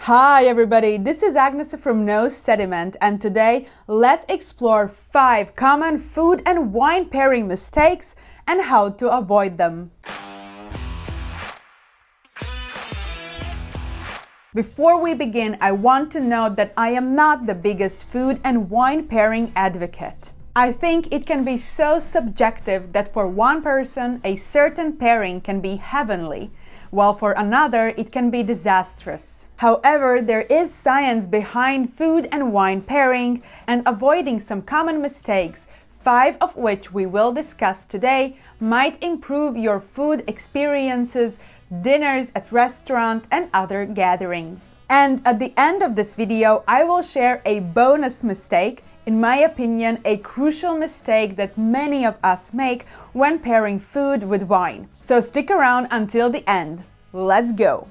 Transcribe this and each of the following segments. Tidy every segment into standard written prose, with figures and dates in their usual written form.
Hi everybody, this is Agnes from Sediment, and today let's explore 5 common food and wine pairing mistakes and how to avoid them. Before we begin, I want to note that I am not the biggest food and wine pairing advocate. I think it can be so subjective that for one person, a certain pairing can be heavenly, while for another, it can be disastrous. However, there is science behind food and wine pairing and avoiding some common mistakes, 5 of which we will discuss today, might improve your food experiences, dinners at restaurants and other gatherings. And at the end of this video, I will share a bonus mistake, in my opinion, a crucial mistake that many of us make when pairing food with wine. So stick around until the end. Let's go!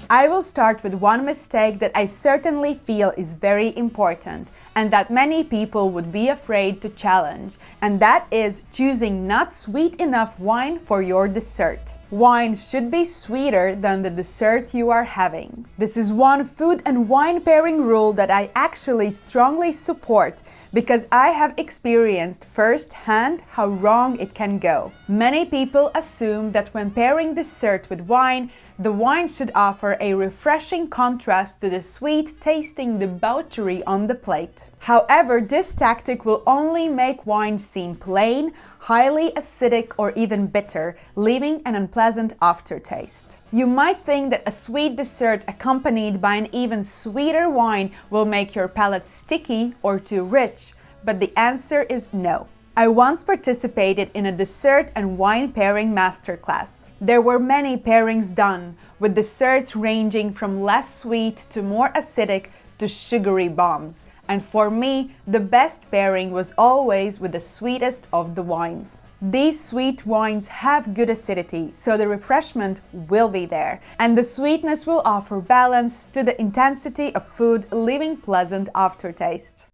I will start with one mistake that I certainly feel is very important and that many people would be afraid to challenge, and that is choosing not sweet enough wine for your dessert. Wine should be sweeter than the dessert you are having. This is one food and wine pairing rule that I actually strongly support because I have experienced firsthand how wrong it can go. Many people assume that when pairing dessert with wine, the wine should offer a refreshing contrast to the sweet-tasting debauchery on the plate. However, this tactic will only make wine seem plain, highly acidic, or even bitter, leaving an unpleasant aftertaste. You might think that a sweet dessert accompanied by an even sweeter wine will make your palate sticky or too rich, but the answer is no. I once participated in a dessert and wine pairing masterclass. There were many pairings done, with desserts ranging from less sweet to more acidic to sugary bombs. And for me, the best pairing was always with the sweetest of the wines. These sweet wines have good acidity, so the refreshment will be there, and the sweetness will offer balance to the intensity of food, leaving pleasant aftertaste.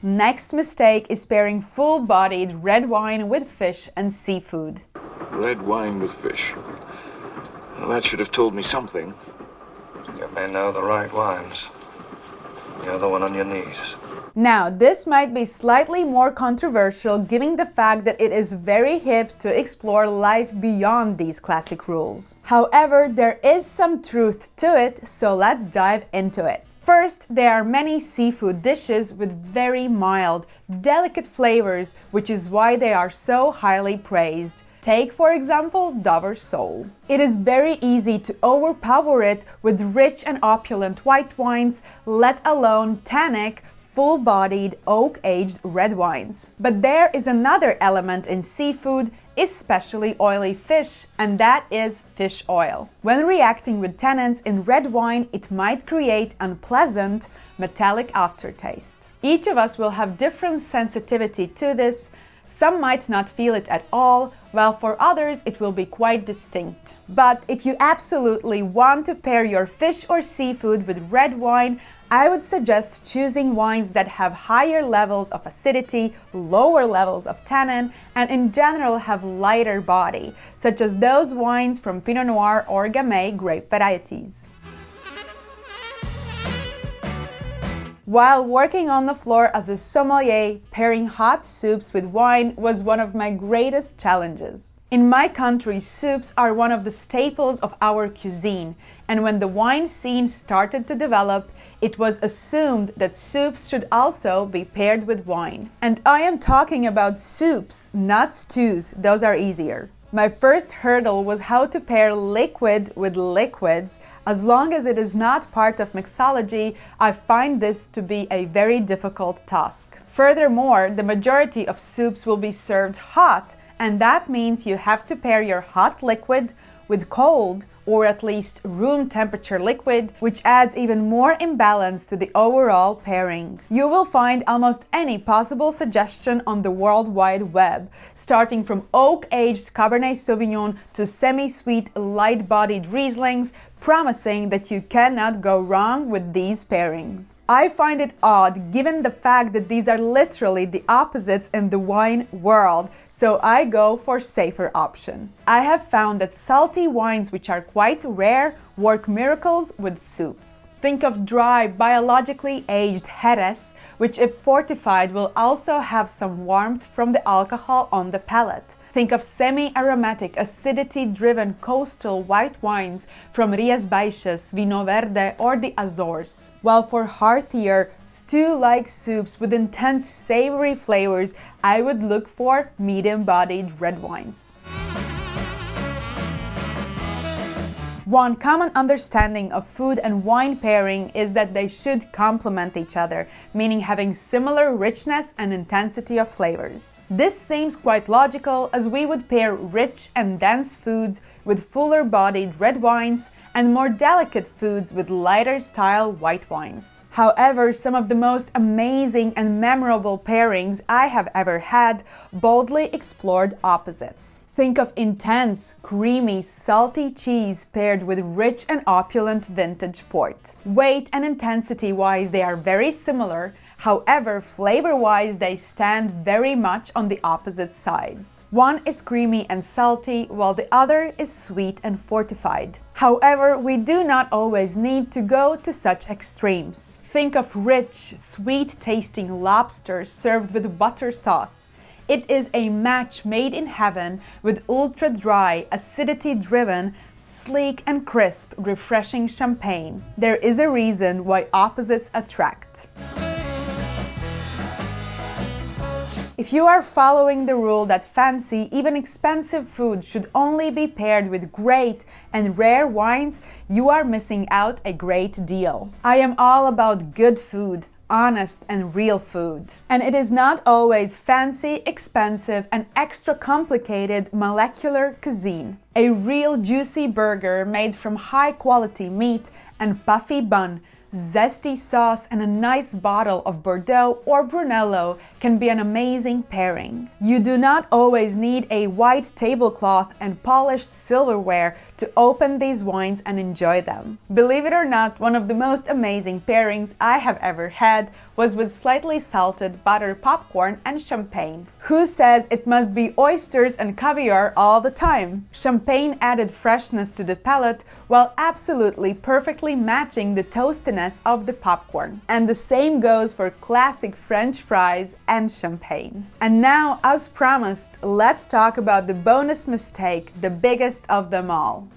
Next mistake is pairing full-bodied red wine with fish and seafood. Red wine with fish. Well, that should have told me something. You may know the right wines. The other one on your knees. Now, this might be slightly more controversial given the fact that it is very hip to explore life beyond these classic rules. However, there is some truth to it, so let's dive into it. First, there are many seafood dishes with very mild, delicate flavors, which is why they are so highly praised. Take, for example, Dover sole. It is very easy to overpower it with rich and opulent white wines, let alone tannic, full-bodied, oak-aged red wines. But there is another element in seafood, especially oily fish, and that is fish oil. When reacting with tannins in red wine, it might create unpleasant, metallic aftertaste. Each of us will have different sensitivity to this. Some might not feel it at all, while for others it will be quite distinct. But if you absolutely want to pair your fish or seafood with red wine, I would suggest choosing wines that have higher levels of acidity, lower levels of tannin, and in general have lighter body, such as those wines from Pinot Noir or Gamay grape varieties. While working on the floor as a sommelier, pairing hot soups with wine was one of my greatest challenges. In my country, soups are one of the staples of our cuisine, and when the wine scene started to develop, it was assumed that soups should also be paired with wine. And I am talking about soups, not stews, those are easier. My first hurdle was how to pair liquid with liquids. As long as it is not part of mixology, I find this to be a very difficult task. Furthermore, the majority of soups will be served hot, and that means you have to pair your hot liquid with cold, or at least room temperature liquid, which adds even more imbalance to the overall pairing. You will find almost any possible suggestion on the World Wide Web, starting from oak-aged Cabernet Sauvignon to semi-sweet, light-bodied Rieslings, promising that you cannot go wrong with these pairings. I find it odd given the fact that these are literally the opposites in the wine world, so I go for safer option. I have found that salty wines, which are quite rare, work miracles with soups. Think of dry, biologically aged Jerez, which if fortified will also have some warmth from the alcohol on the palate. Think of semi-aromatic, acidity-driven coastal white wines from Rías Baixas, Vinho Verde, or the Azores. While for heartier, stew-like soups with intense savory flavors, I would look for medium-bodied red wines. One common understanding of food and wine pairing is that they should complement each other, meaning having similar richness and intensity of flavors. This seems quite logical, as we would pair rich and dense foods with fuller-bodied red wines and more delicate foods with lighter-style white wines. However, some of the most amazing and memorable pairings I have ever had boldly explored opposites. Think of intense, creamy, salty cheese paired with rich and opulent vintage port. Weight and intensity-wise, they are very similar. However, flavor-wise, they stand very much on the opposite sides. One is creamy and salty, while the other is sweet and fortified. However, we do not always need to go to such extremes. Think of rich, sweet-tasting lobster served with butter sauce. It is a match made in heaven with ultra-dry, acidity-driven, sleek and crisp, refreshing champagne. There is a reason why opposites attract. If you are following the rule that fancy, even expensive food should only be paired with great and rare wines, you are missing out a great deal. I am all about good food, honest and real food. And it is not always fancy, expensive and extra complicated molecular cuisine. A real juicy burger made from high quality meat and puffy bun, zesty sauce and a nice bottle of Bordeaux or Brunello can be an amazing pairing. You do not always need a white tablecloth and polished silverware to open these wines and enjoy them. Believe it or not, one of the most amazing pairings I have ever had was with slightly salted butter popcorn and champagne. Who says it must be oysters and caviar all the time? Champagne added freshness to the palate while absolutely perfectly matching the toastiness of the popcorn. And the same goes for classic French fries and champagne. And now, as promised, let's talk about the bonus mistake, the biggest of them all.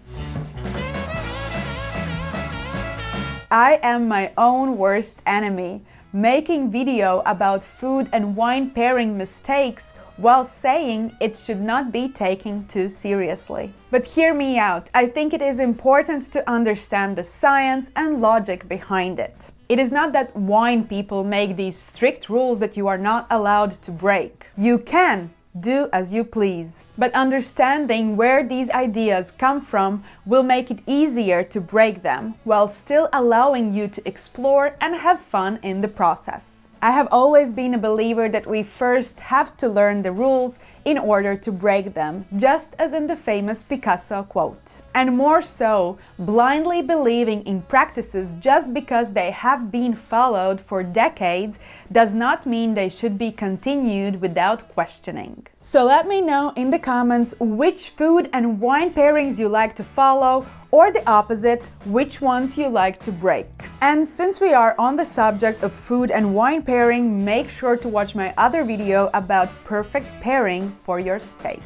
I am my own worst enemy, making video about food and wine pairing mistakes while saying it should not be taken too seriously. But hear me out, I think it is important to understand the science and logic behind it. It is not that wine people make these strict rules that you are not allowed to break. You can do as you please. But understanding where these ideas come from will make it easier to break them, while still allowing you to explore and have fun in the process. I have always been a believer that we first have to learn the rules in order to break them, just as in the famous Picasso quote. And more so, blindly believing in practices just because they have been followed for decades does not mean they should be continued without questioning. So let me know in the comments which food and wine pairings you like to follow, or the opposite, which ones you like to break. And since we are on the subject of food and wine pairing, make sure to watch my other video about perfect pairing for your steak.